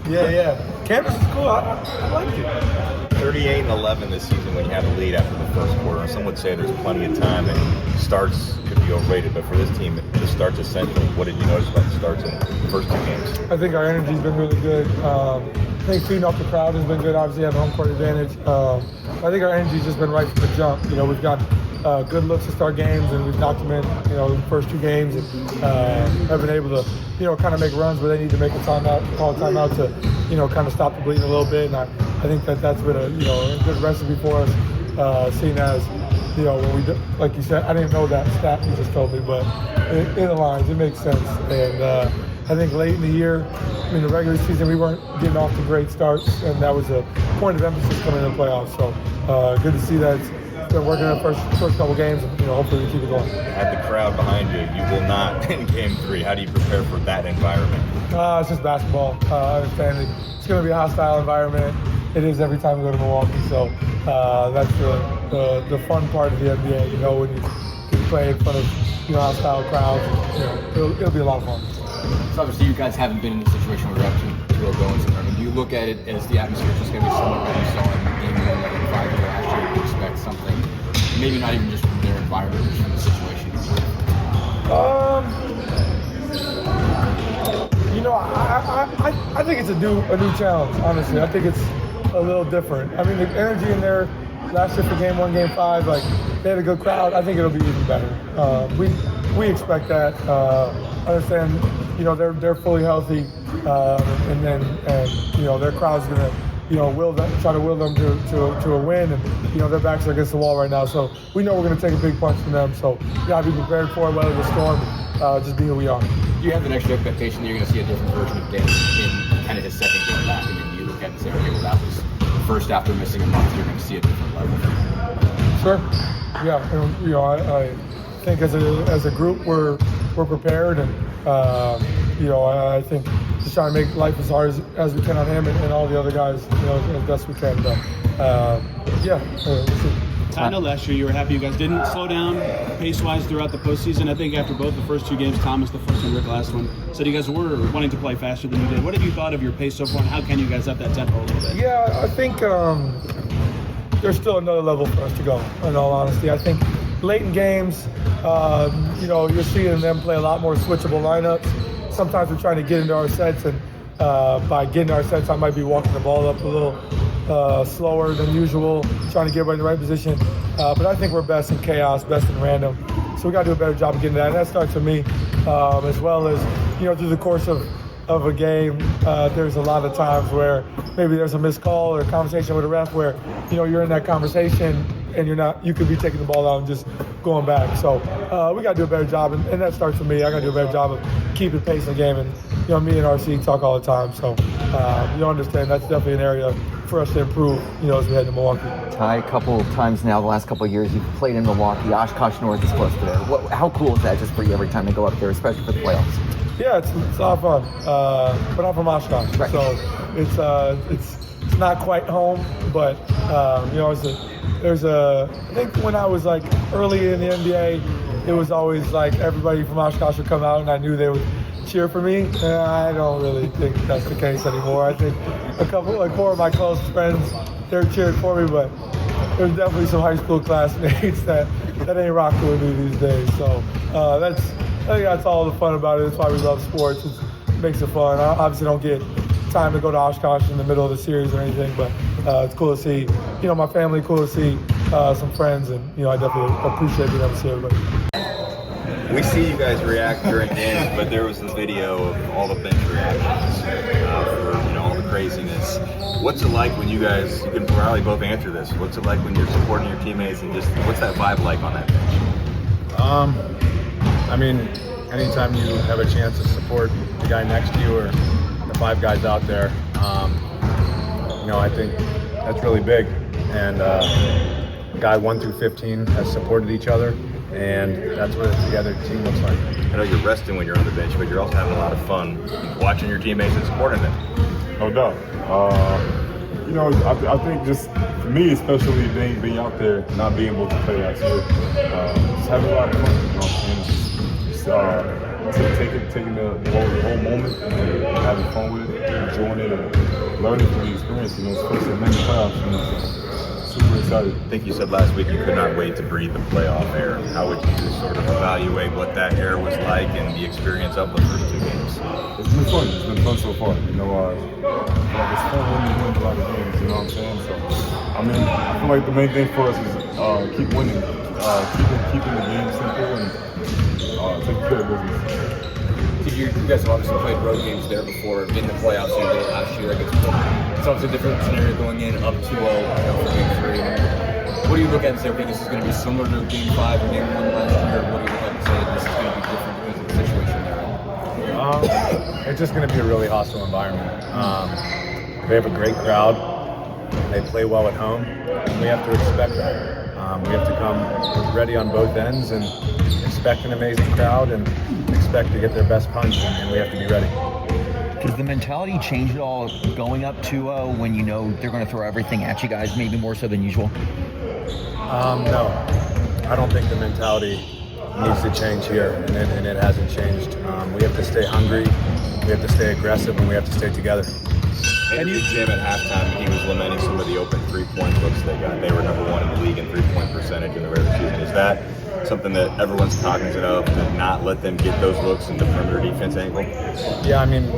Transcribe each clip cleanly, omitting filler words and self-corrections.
Yeah. Campus is cool. I like it. 38-11 this season when you have a lead after the first quarter. Some would say there's plenty of time and starts could be overrated, but for this team, the start's essential. What did you notice about the starts in the first two games? I think our energy's been really good. I think feeding off the crowd has been good. Obviously, having home court advantage. I think our energy's just been right from the jump. We've got good looks to start games, and we've knocked them in, the first two games, and have been able to, kind of make runs where they need to make a timeout, call a timeout to, kind of stop the bleeding a little bit. And I think that's been a good recipe for us, seeing as, when we, like you said, I didn't know that stat you just told me, but in the lines, it makes sense. And I think late in the year, the regular season, we weren't getting off to great starts, and that was a point of emphasis coming into the playoffs. So good to see that it's been working in the first couple games, and hopefully we keep it going. Have the crowd behind you. You will not in Game 3. How do you prepare for that environment? It's just basketball. I understand it's going to be a hostile environment. It is every time we go to Milwaukee. So that's the fun part of the NBA. When you can play in front of hostile crowds, it'll be a lot of fun. So obviously you guys haven't been in a situation where you're up to go going somewhere. Do you look at it as the atmosphere is just going to be similar to what you saw in Game 1 and 5 of last year? Do you expect something, maybe not even just from their environment, but from the situation? I think it's a new challenge, honestly. I think it's a little different. The energy in there last year for Game 1, Game 5, they had a good crowd. I think it'll be even better. We expect that. Understand, they're fully healthy, and their crowd's gonna, try to will them to a win, and their backs are against the wall right now. So we know we're gonna take a big punch from them. So you gotta be prepared for it, weather the storm, just be who we are. Do you have an extra expectation that you're gonna see a different version of Dennis in kind of his second game back? And you look at and say, okay, well that was the first after missing a month, you're gonna see a different level. Sure. Yeah. And, I think as a group we're prepared, and I think just trying to make life as hard as we can on him and all the other guys, as best we can. But we'll see. I know last year you were happy you guys didn't slow down pace-wise throughout the postseason. I think after both the first two games, Thomas the first one, Rick the last one, said you guys were wanting to play faster than you did. What have you thought of your pace so far, and how can you guys up that tempo a little bit? Yeah, I think there's still another level for us to go, in all honesty. I think late in games, you're seeing them play a lot more switchable lineups. Sometimes we're trying to get into our sets, and by getting our sets, I might be walking the ball up a little slower than usual, trying to get everybody in the right position. But I think we're best in chaos, best in random. So we got to do a better job of getting that. And that starts with me, as well as, through the course of a game, there's a lot of times where maybe there's a missed call or a conversation with a ref where, you're in that conversation and you could be taking the ball out and just going back. So we got to do a better job, and that starts with me. I got to do a better job of keeping pace in the game. And, me and RC talk all the time. So you understand that's definitely an area for us to improve, as we head to Milwaukee. Ty, a couple of times now, the last couple of years, you've played in Milwaukee. Oshkosh North is close to there. How cool is that just for you every time they go up there, especially for the playoffs? Yeah, it's a lot of fun. But I'm from Oshkosh, right. So it's not quite home, but I think when I was early in the NBA, it was always everybody from Oshkosh would come out, and I knew they would cheer for me. I don't really think that's the case anymore. I think a couple, four of my close friends, they're cheering for me, but there's definitely some high school classmates that ain't rocking with me these days. So I think that's all the fun about it. That's why we love sports. It makes it fun. I obviously don't get time to go to Oshkosh in the middle of the series or anything, but it's cool to see, my family, cool to see some friends, and, I definitely appreciate being able to see everybody. We see you guys react during games, but there was the video of all the bench reactions for all the craziness. What's it like when you can probably both answer this, what's it like when you're supporting your teammates, and just what's that vibe like on that bench? Anytime you have a chance to support the guy next to you or the five guys out there, I think that's really big. And guy 1 through 15 has supported each other, and that's what a together team looks like. I know you're resting when you're on the bench, but you're also having a lot of fun watching your teammates and supporting them. No doubt. I think just for me, especially being out there, not being able to play last year, just having a lot of fun. taking the whole moment and having fun with it, enjoying it, and learning from the experience. You know, it's first in many playoffs. You know, so super excited. I think you said last week you could not wait to breathe the playoff air. How would you sort of evaluate what that air was like and the experience of the first 2 games? It's been fun. It's been fun so far. You know, it's fun when you win a lot of games. You know what I'm saying? So, I mean, I feel like the main thing for us is keep winning, keeping the game simple, and taking care of business. You guys have obviously played road games there before, in the playoffs. You did it last year. It's obviously a different scenario going in up 2-0 for Game 3. What do you look at and say, okay, this is going to be similar to Game 5 or Game 1 last year? Or what do you look at and say this is going to be different because of the situation they're in? It's just going to be a really hostile environment. They have a great crowd. They play well at home. And we have to expect that. We have to come ready on both ends and expect an amazing crowd and expect to get their best punch, and we have to be ready. Does the mentality change at all going up 2-0 when you know they're going to throw everything at you guys, maybe more so than usual? No, I don't think the mentality needs to change here, and it hasn't changed. We have to stay hungry, we have to stay aggressive, and we have to stay together. And you Jim at halftime, he was lamenting some of the open 3-point looks they got. They were number 1 in the league in 3-point percentage in the regular season. Is that something that everyone's cognizant of, to not let them get those looks in the perimeter defense angle? Yeah, I mean,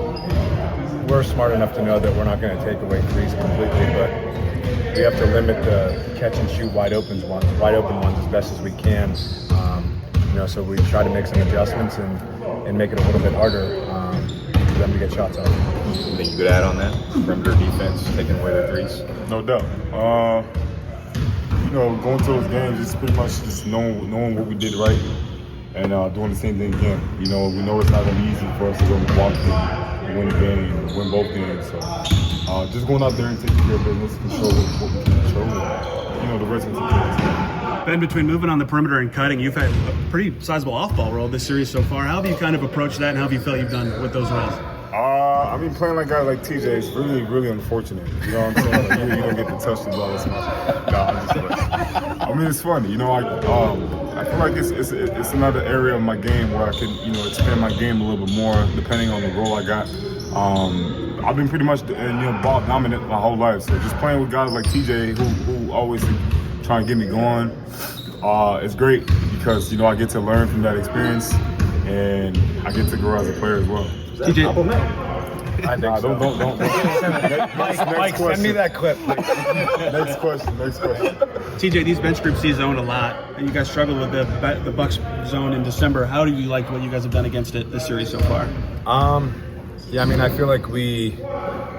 we're smart enough to know that we're not going to take away threes completely, but we have to limit the catch and shoot wide open ones as best as we can. So we try to make some adjustments and make it a little bit harder for them to get shots off. Anything you could add on that? Perimeter defense, taking away their threes? No doubt. Going to those games, it's pretty much just knowing what we did right and doing the same thing again. We know it's not going to be easy for us to go to Milwaukee and win a game, win both games. So just going out there and taking care of business, control what we can control, and, the rest of the team. Ben, between moving on the perimeter and cutting, you've had a pretty sizable off-ball role this series so far. How have you kind of approached that, and how have you felt you've done with those roles? Playing like guys like TJ is really, really unfortunate. You know what I'm saying? Like, you don't get to touch the ball as much. I'm just kidding. It's funny. I feel like it's another area of my game where I can, expand my game a little bit more depending on the role I got. I've been pretty much, ball dominant my whole life. So just playing with guys like TJ who always trying to get me going, it's great because, I get to learn from that experience and I get to grow as a player as well. TJ, I think so. Don't. Mike, send me that clip. Next question. TJ, these bench groups see zone a lot. You guys struggled with the Bucks zone in December. How do you like what you guys have done against it this series so far? I feel like we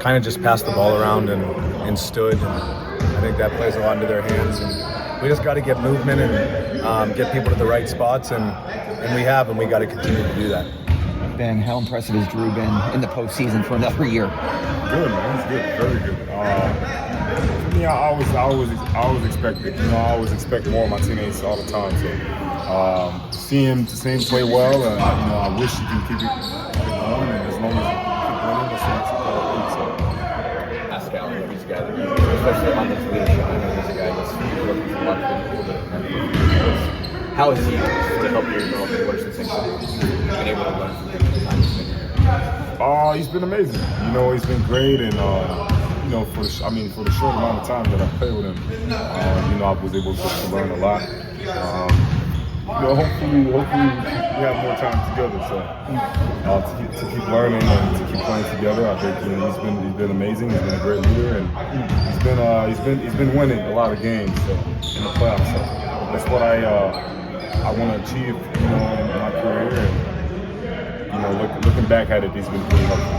kind of just passed the ball around and stood. And I think that plays a lot into their hands. And we just got to get movement and get people to the right spots, and we have, and we got to continue to do that. Ben, how impressive has Drew been in the postseason for another year? Good, man. He's good, very good. For me, I always expect it. I always expect more of my teammates all the time. So, seeing him play well, I wish he can keep it going. And as long as he keep winning, that's all. Pascal, he's a guy that, especially on this leadership, I know he's a guy that's working for a lot of people. How is he to help your development? What are some things that he's been able to learn from him in the time he's been here? He's been amazing. He's been great, and for the short amount of time that I played with him, I was able to learn a lot. Hopefully we have more time together, so to keep learning and to keep playing together. I think he's been amazing. He's been a great leader, and he's been winning a lot of games in the playoffs. So that's what I want to achieve, in my career. And looking back at it, he's been pretty helpful.